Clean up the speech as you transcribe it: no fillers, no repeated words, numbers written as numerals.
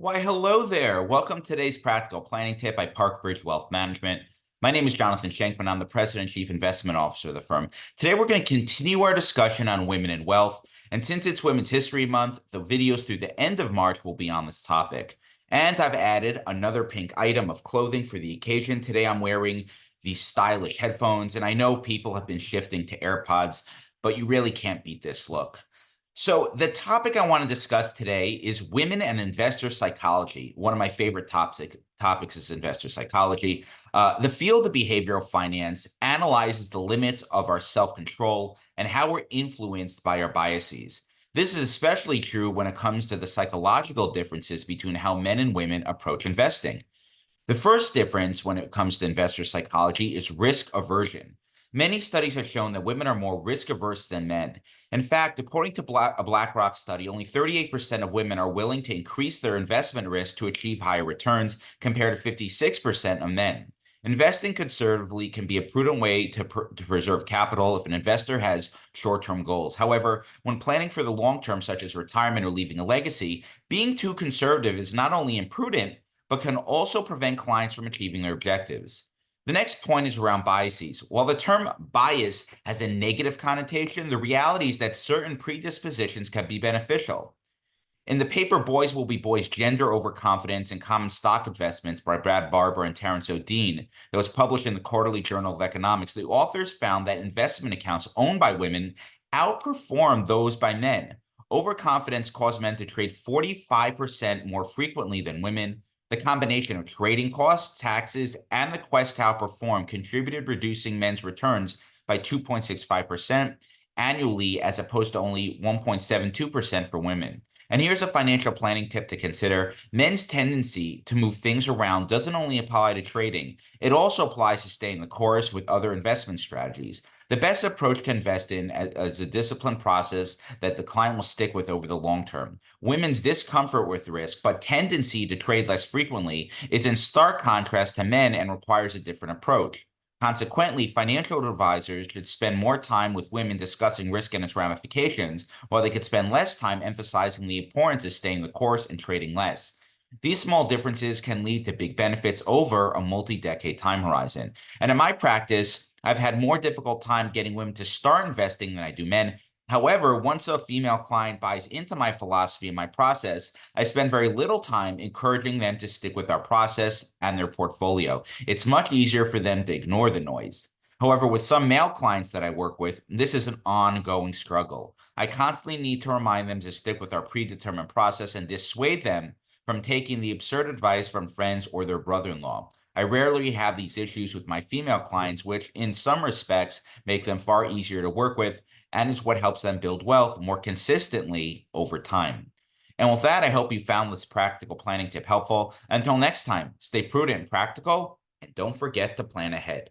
Why, hello there. Welcome to today's practical planning tip by ParkBridge Wealth Management. My name is Jonathan Shenkman. I'm the President and Chief Investment Officer of the firm. Today, we're going to continue our discussion on women and wealth. And since it's Women's History Month, the videos through the end of March will be on this topic. And I've added another pink item of clothing for the occasion. Today, I'm wearing these stylish headphones, and I know people have been shifting to AirPods, but you really can't beat this look. So the topic I want to discuss today is women and investor psychology. One of my favorite topics is investor psychology. The field of behavioral finance analyzes the limits of our self-control and how we're influenced by our biases. This is especially true when it comes to the psychological differences between how men and women approach investing. The first difference when it comes to investor psychology is risk aversion. Many studies have shown that women are more risk averse than men. In fact, according to a BlackRock study, only 38% of women are willing to increase their investment risk to achieve higher returns compared to 56% of men. Investing conservatively can be a prudent way to preserve capital if an investor has short-term goals. However, when planning for the long term, such as retirement or leaving a legacy, being too conservative is not only imprudent, but can also prevent clients from achieving their objectives. The next point is around biases. While the term bias has a negative connotation, the reality is that certain predispositions can be beneficial. In the paper Boys Will Be Boys, Gender Overconfidence and Common Stock Investments by Brad Barber and Terence O'Dean, that was published in the Quarterly Journal of Economics, the authors found that investment accounts owned by women outperformed those by men. Overconfidence caused men to trade 45% more frequently than women. The combination of trading costs, taxes, and the quest to outperform contributed reducing men's returns by 2.65% annually, as opposed to only 1.72% for women. And here's a financial planning tip to consider. Men's tendency to move things around doesn't only apply to trading, it also applies to staying the course with other investment strategies. The best approach to invest in is a disciplined process that the client will stick with over the long term. Women's discomfort with risk, but tendency to trade less frequently, is in stark contrast to men and requires a different approach. Consequently, financial advisors should spend more time with women discussing risk and its ramifications, while they could spend less time emphasizing the importance of staying the course and trading less. These small differences can lead to big benefits over a multi-decade time horizon. And in my practice, I've had more difficult time getting women to start investing than I do men. However, once a female client buys into my philosophy and my process, I spend very little time encouraging them to stick with our process and their portfolio. It's much easier for them to ignore the noise. However, with some male clients that I work with, this is an ongoing struggle. I constantly need to remind them to stick with our predetermined process and dissuade them from taking the absurd advice from friends or their brother-in-law. I rarely have these issues with my female clients, which in some respects make them far easier to work with and is what helps them build wealth more consistently over time. And with that, I hope you found this practical planning tip helpful. Until next time, stay prudent and practical, and don't forget to plan ahead.